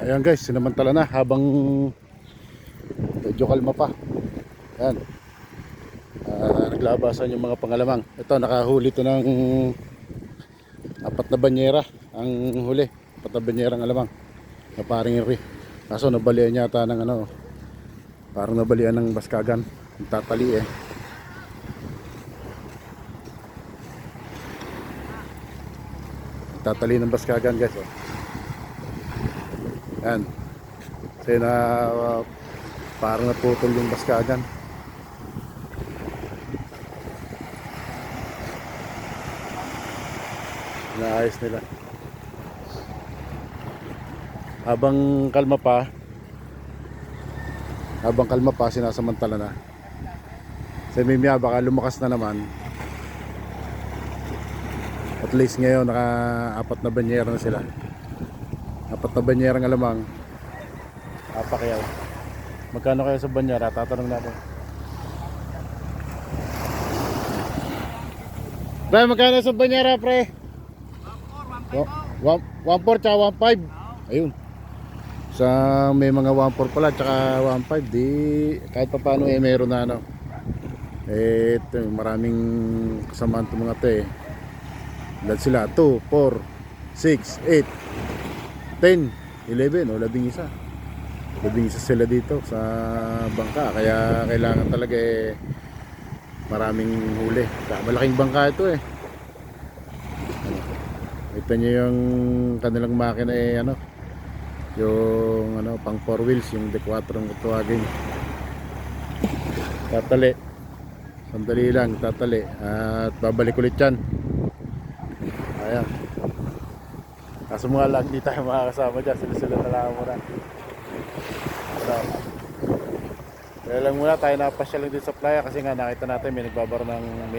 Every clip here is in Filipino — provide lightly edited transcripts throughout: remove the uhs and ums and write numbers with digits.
Ayan guys, sinamantala na habang medyo kalma pa. Ayan. Naglabasan yung mga pangalamang. Ito, nakahuli ito ng apat na banyera. Ang huli, apat na banyera ng alamang na paring iri. Kaso nabalian yata ng ano, parang nabalian ng baskagan. Tatali eh. Tatali ng baskagan guys. Oh. Yan. Kasi na parang naputol yung baskagan. Naayos nila. Habang kalma pa sinasamantala na. Sa Mimia baka lumakas na naman. At least ngayon naka-apat na banyera na sila. Apat na banyerang alamang. Kaya magkano kaya sa banyera? Tatanong natin. Pre, magkano sa banyera, pre? 1.4 tsaka 1.5. Ayun. Sa may mga 1.4 pala tsaka 1.5, di kahit pa paano eh meron na ano. Eh ito, maraming kasamaan itong mga ito eh. Lahat sila 2, 4, 6, 8, 10, 11 o 11 sila dito sa bangka. Kaya kailangan talaga eh maraming huli. Malaking bangka ito eh. Ito nyo yung kanilang makina eh ano, yung ano pang 4 wheels, yung D4 ang tawagin. Tatali. Sandali lang, tatali. At babalik ulit yan. Ayan. Kaso mga lang, di tayo makakasama dyan. Sila na lang muna. Kaya lang muna tayo napasya lang din sa playa. Kasi nga nakita natin may nagbabaro ng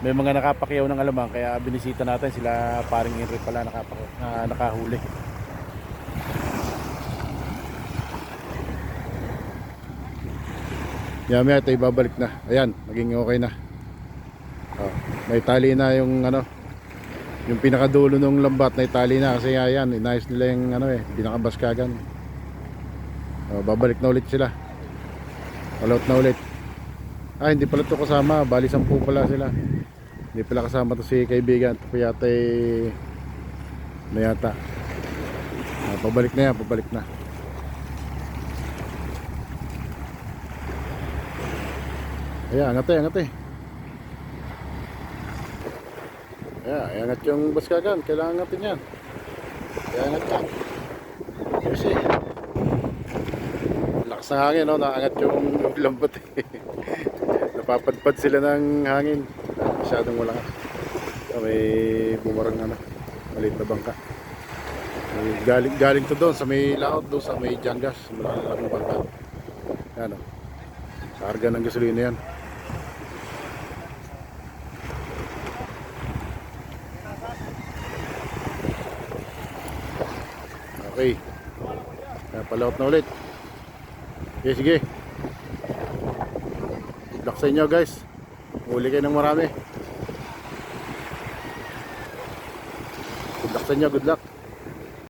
may mga nakapakyaw ng alamang. Kaya binisita natin sila paring Henry pala nakahuli. Yami ito ibabalik na. Ayan, naging okay na. May tali na yung ano, yung pinakadulo ng lambat na itali na. Kasi ayan, inayos nila yung ano eh, pinakabaskagan. Babalik na ulit sila. All-out na ulit. Hindi pala ito kasama. Bali 10 pala sila. Hindi pala kasama to si kaibigan. Ito po yata na yata. Pabalik na yan, pabalik na. Ayan, angat eh. Ayan, angat yung baskagan. Kailangan angatin yan. Ayan, angat yan. Kasi lakas ng hangin, no? Naangat yung lambot eh. Napapadpad sila ng hangin. Masyadong wala. May bumarang ano, maliit na bangka. Galing to doon sa may laot, doon sa may Jangas. Malaking bangka. Yan o. Karga ng gasolina yan. Okay. Palaot na ulit. Okay, sige. Good luck sa inyo guys. Huli kayo ng marami. Good luck sa inyo, good luck.